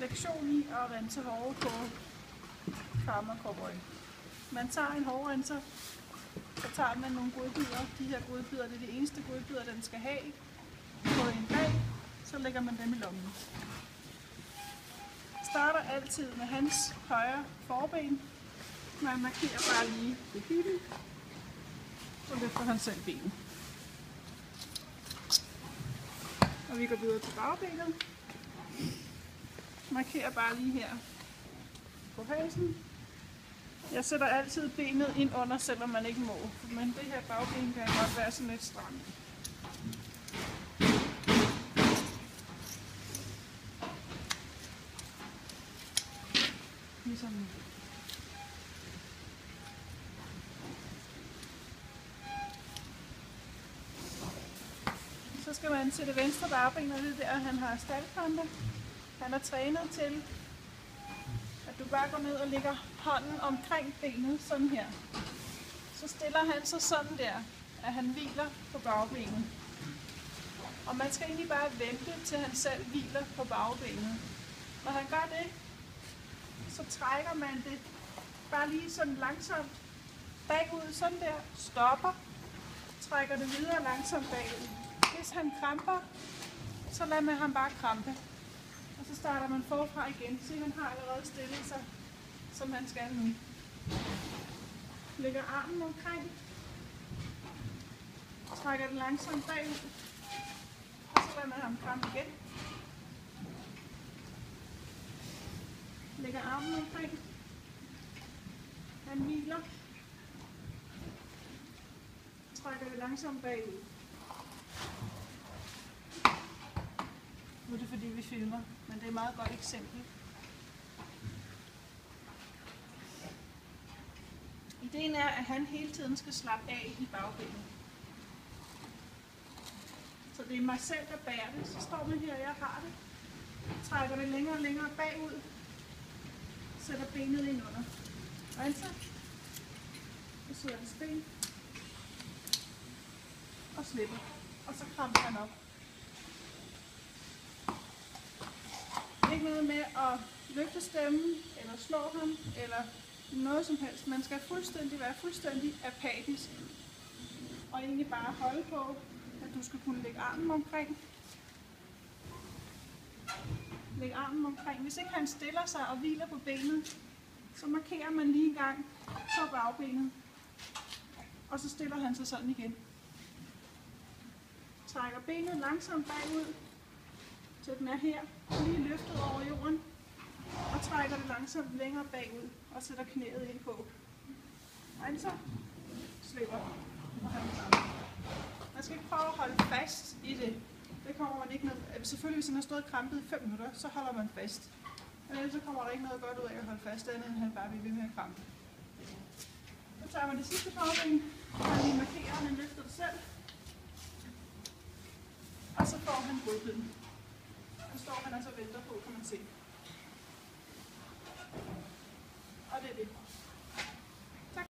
lektion i at rense håret på Karma Cowboy. Man tager en hårrenser, så tager man nogle godbidder. De her godbidder, det er de eneste godbidder, den skal have på en dag. Så lægger man dem i lommen. Starter altid med hans højre forben. Man markerer bare lige ved hytten, så løfter han selv benet. Og vi går videre til bagbenet. Markerer bare lige her på halsen. Jeg sætter altid benet ind under, selvom man ikke må, men det her bagben kan godt være sådan lidt stramt. Ligesom så skal man til det venstre bagben, og det er der, han har staldkrampe. Han er trænet til, at du bare går ned og lægger hånden omkring benet, sådan her. Så stiller han sig sådan der, at han hviler på bagbenet. Og man skal egentlig bare vente, til han selv hviler på bagbenet. Når han gør det, så trækker man det bare lige sådan langsomt bagud, sådan der, stopper, trækker det videre langsomt bagud. Hvis han kramper, så lader man ham bare krampe. Og så starter man forfra igen, så han har allerede stillet sig, som han skal nu. Lægger armen omkring, trækker den langsomt bagud, og så lader man ham krampe igen. Lægger armen omkring, han hviler, trækker det langsomt bagud. Nu er det fordi vi filmer, men det er et meget godt eksempel. Ideen er, at han hele tiden skal slappe af i bagbenet. Så det er mig selv, der bærer det. Så står man her, og jeg har det. Trækker det længere og længere bagud. Sætter benet ind under. Renser. Så sidder det sten. Og slipper. Og så kramper han op. Ikke noget med at løfte stemmen, eller slå ham, eller noget som helst. Man skal være fuldstændig apatisk. Og egentlig bare holde på, at du skal kunne lægge armen omkring. Læg armen omkring. Hvis ikke han stiller sig og hviler på benet, så markerer man lige en gang på bagbenet. Og så stiller han sig sådan igen. Trækker benet langsomt bagud, så den er her, lige løftet over jorden, og trækker det langsomt længere bagud, og sætter knæet ind på. Renser, slipper, og han sammen. Man skal ikke prøve at holde fast i det. Det kommer man ikke noget. Selvfølgelig, hvis han har stået krampet i 5 minutter, så holder man fast. Men ellers så kommer der ikke noget godt ud af at holde fast, andet end han bare bliver ved med at krampe. Så tager man det sidste bagben, og lige markerer, han løfter det selv. Og så får han godbiden. Så står han altså og venter på, kan man se. Og det er det.